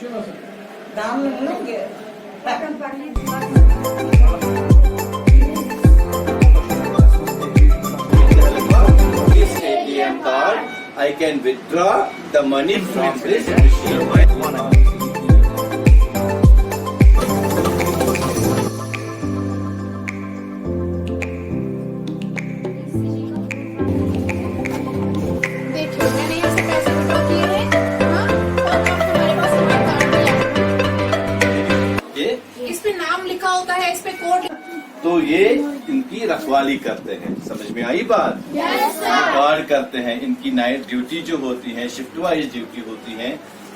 This ATM card, I can withdraw the money from this machine. देखिए मैंने यहाँ से पैसे विड्रॉ किए हैं, हाँ, और अब हमारे पास हमारा कार्ड भी है। ये इस पे नाम लिखा होता है, इस पे कोड। तो ये इनकी रखवाली करते हैं, समझ में आई बात? गार्ड करते हैं, इनकी नाइट ड्यूटी जो होती है, शिफ्ट वाइज ड्यूटी होती है।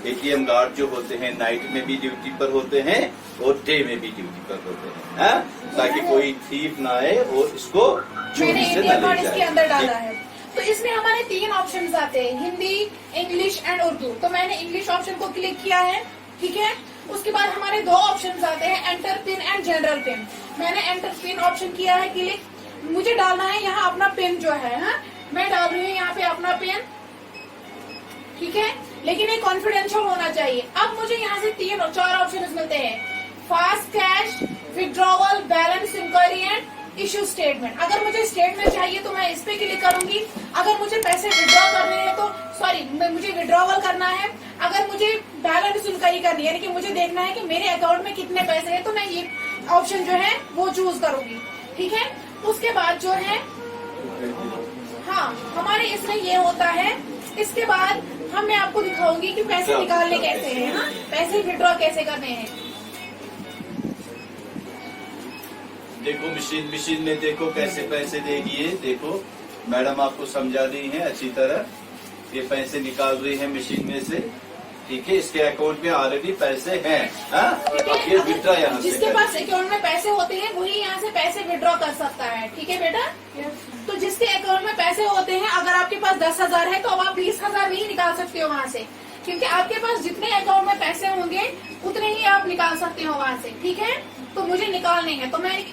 एटीएम गार्ड जो होते हैं नाइट में भी ड्यूटी पर होते हैं और डे में भी ड्यूटी पर होते हैं, हाँ? ताकि कोई थीफ ना आए और इसको मैंने चोरी से एटीएम न कार्ड ले इसके अंदर डाला जाए। है। तो इसमें हमारे 3 ऑप्शंस आते हैं, हिंदी, इंग्लिश एंड उर्दू। तो मैंने इंग्लिश ऑप्शन को क्लिक किया है, ठीक है। उसके बाद हमारे 2 ऑप्शंस आते हैं, enter pin and general pin. मैंने एंटर पिन ऑप्शन किया है क्लिक। मुझे डालना है यहाँ अपना पिन जो है, हाँ? मैं डाल रही हूँ यहाँ पे अपना पिन, ठीक है, लेकिन ये कॉन्फिडेंशियल होना चाहिए। अब मुझे यहाँ से 3 और 4 ऑप्शन मिलते हैं, fast cash, withdrawal, balance enquiry and issue statement. अगर मुझे स्टेटमेंट चाहिए तो मैं इस पे क्लिक करूंगी। अगर मुझे पैसे विड्रॉ करने हैं तो मुझे विड्रॉवल करना है। अगर मुझे बैलेंस इंक्वायरी करनी है, यानी कि मुझे देखना है कि मेरे अकाउंट में कितने पैसे हैं, तो मैं ये ऑप्शन जो है वो चूज करूंगी, ठीक है। उसके बाद जो है, हाँ, हमारे इसमें ये होता है। इसके बाद मैं आपको दिखाऊंगी कि पैसे निकालने कैसे हैं, हाँ, पैसे विड्रॉ कैसे करने हैं। देखो मशीन में देखो कैसे पैसे देगी ये। देखो मैडम आपको समझा रही हैं अच्छी तरह, ये पैसे निकाल रही है मशीन में से, ठीक है। इसके अकाउंट में ऑलरेडी पैसे हैं, हाँ? अब ये विड्रॉ यहाँ से जिसके पास अकाउंट में पैसे होते हैं वही यहाँ से पैसे विड्रॉ कर सकता है, ठीक है बेटा। तो जिसके अकाउंट में पैसे होते हैं, अगर आपके पास 10,000 है तो अब आप 20,000 नहीं निकाल सकते हो वहाँ से, क्योंकि आपके पास जितने अकाउंट में पैसे होंगे उतने ही आप निकाल सकते हो वहाँ से, ठीक है। तो मुझे निकालने हैं, तो मैंने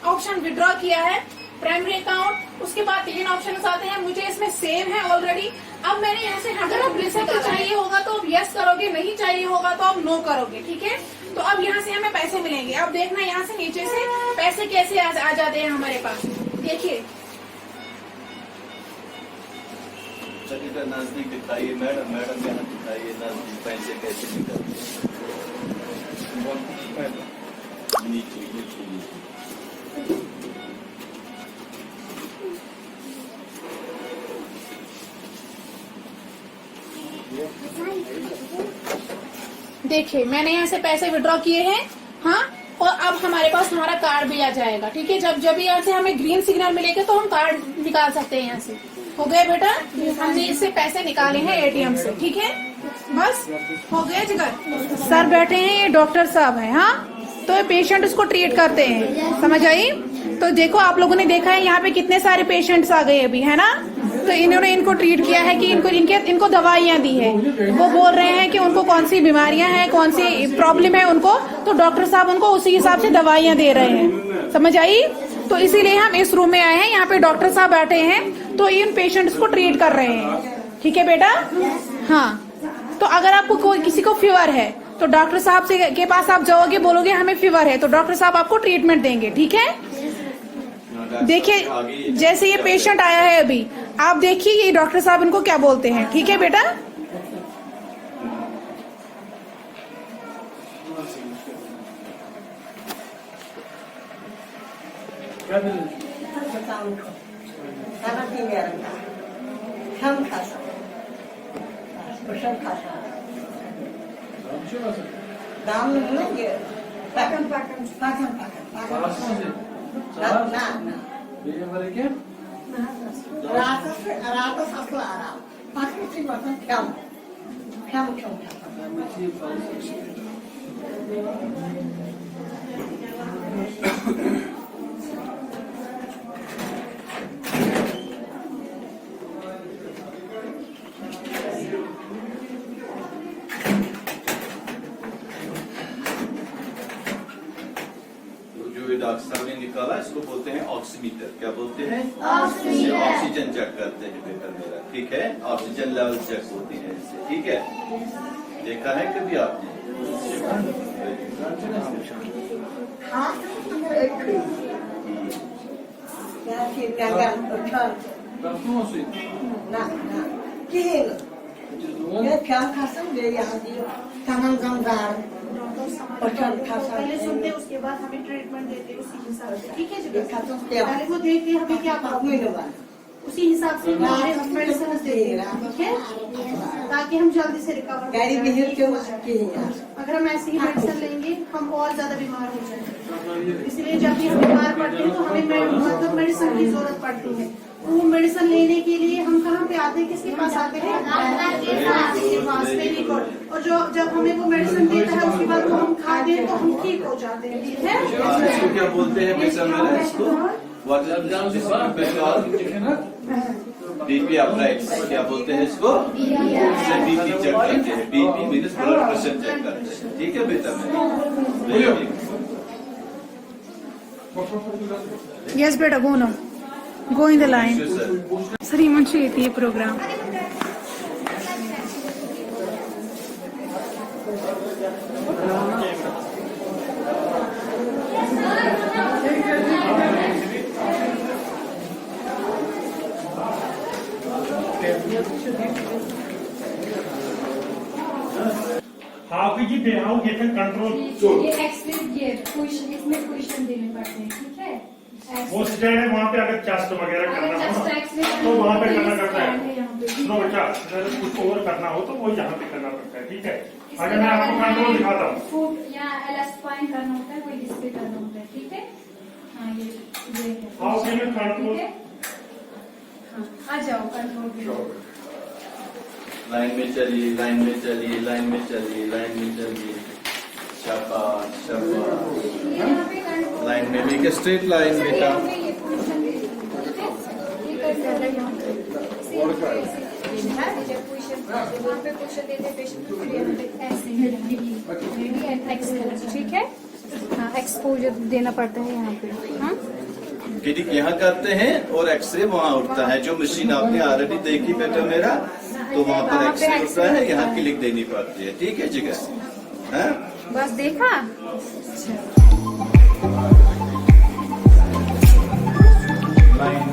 ऑप्शन विड्रॉ किया है, प्राइमरी अकाउंट। उसके बाद 3 ऑप्शन आते हैं, मुझे इसमें सेव है ऑलरेडी। अब मैंने यहाँ से, अगर आप रिसिप्ट चाहिए होगा तो आप यस करोगे, नहीं चाहिए होगा तो आप नो करोगे, ठीक है। तो अब यहाँ से हमें पैसे मिलेंगे। अब देखना यहाँ से नीचे से पैसे कैसे आ जाते हैं हमारे पास, देखिए। नजदीक दिखाइए मैडम, यहाँ दिखाइए नजदीक पैसे कैसे निकलते हैं। नीचे देखिए मैंने यहाँ से पैसे विड्रॉ किए हैं, हाँ। और अब हमारे पास हमारा कार्ड भी आ जाएगा, ठीक है। जब यहाँ से हमें ग्रीन सिग्नल मिलेगा तो हम कार्ड निकाल सकते हैं यहाँ से। हो गया बेटा, हमने इससे पैसे निकाले हैं एटीएम से, ठीक है। बस हो गया जिगर। सर बैठे हैं, ये डॉक्टर साहब हैं, हाँ। तो ये पेशेंट उसको ट्रीट करते हैं, समझ आई? तो देखो आप लोगों ने देखा है यहाँ पे कितने सारे पेशेंट्स आ गए अभी, है ना। तो इन्होंने इनको ट्रीट किया है कि इनको दवाइयाँ दी है। वो बोल रहे हैं कि उनको कौन सी बीमारियां हैं, कौन सी प्रॉब्लम है उनको, तो डॉक्टर साहब उनको उसी हिसाब से दवाइयाँ दे रहे हैं, समझ आई? तो इसीलिए हम इस रूम में आए हैं, यहाँ पे डॉक्टर साहब बैठे हैं, तो इन पेशेंट्स को ट्रीट कर रहे हैं, ठीक है बेटा। हाँ, तो अगर आपको किसी को फीवर है तो डॉक्टर साहब के पास आप जाओगे, बोलोगे हमें फीवर है, तो डॉक्टर साहब आपको ट्रीटमेंट देंगे, ठीक है। देखिए जैसे ये पेशेंट आया है अभी, आप देखिए ये डॉक्टर साहब इनको क्या बोलते हैं, ठीक है बेटा। डॉक्टर साहब ने निकाला, इसको बोलते हैं ऑक्सीमीटर। क्या बोलते हैं? ऑक्सीमीटर। ऑक्सीजन चेक करते हैं बेटा मेरा, ठीक है। ऑक्सीजन लेवल चेक होती है इससे, ठीक है। देखा है कभी आपने? हाँ पहले सुनते हैं, उसके बाद हमें ट्रीटमेंट देते हैं उसी हिसाब से, ठीक है जी? पहले वो देखते हैं हमें क्या प्रॉब्लम है, उसी हिसाब से हम मेडिसिन देते हैं, ठीक है, ताकि हम जल्दी से रिकवर हो। अगर हम ऐसे ही मेडिसिन लेंगे हम और ज्यादा बीमार हो जाएंगे, इसलिए जब भी हम बीमार पड़ते हैं तो हमें मतलब मेडिसिन की जरूरत पड़ती है। तो वो मेडिसिन लेने के लिए हम कहाँ पे आते हैं, किसके पास आते हैं? डॉक्टर के पास। Very good. और जो जब हमें वो मेडिसिन देता है उसके बाद वो हम खाते हैं तो हम ठीक हो जाते हैं, ठीक है? इसको क्या बोलते हैं पैसा मेरा? इसको बीपी अपराइट क्या बोलते हैं इसको? इससे बीपी चेक करते हैं। BP means blood pressure check करते हैं, ठीक है बेटा? Yes, beta, go now. Go in the line. Sir, Himanshu, ये program. How you can control ये एक्सरे ये क्वेश्चन इसमें क्वेश्चन देने पड़ते हैं, ठीक है? वो स्टैंड है वहाँ पे, अगर चेस्ट वगैरह करना हो तो वहाँ पे करना पड़ता है। नो बच्चा, अगर कुछ और करना हो तो वो यहाँ पे करना पड़ता है, ठीक है? अगर मैं आपको कंट्रोल दिखाता हूँ, फुट या एलएस पॉइंट करना होता है, वो इस पे करना होता है, ठीक है? हाँ ये हाउ कैन यू कंट्रोल? हाँ, आ जाओ कंट्रोल। लाइन में चलिए, लाइन में चलिए, लाइन में चलिए, लाइन में चलिए। शाबाश शाबाश। यहाँ पे कंट्रोल लाइन में भी एक स्ट्रेट लाइन बेटा। ये पोजीशन दे दीजिए, ठीक है? ये कर दिया यहाँ पे। जब पोजीशन वहाँ पे पोजीशन देते हैं पेशेंट को, फिर यहाँ पे ऐसे ठीक है? हाँ, एक्सपोजर देना पड़ता है यहाँ पे। हाँ, क्लिनिक यहाँ करते हैं और एक्सरे वहाँ उठता है। जो मशीन आपने ऑलरेडी देखी बेटा मेरा, तो वहाँ पर एक्सरे उठता है, यहाँ क्लिक देनी पड़ती है, ठीक है जगह? हाँ बस देखा? लाइन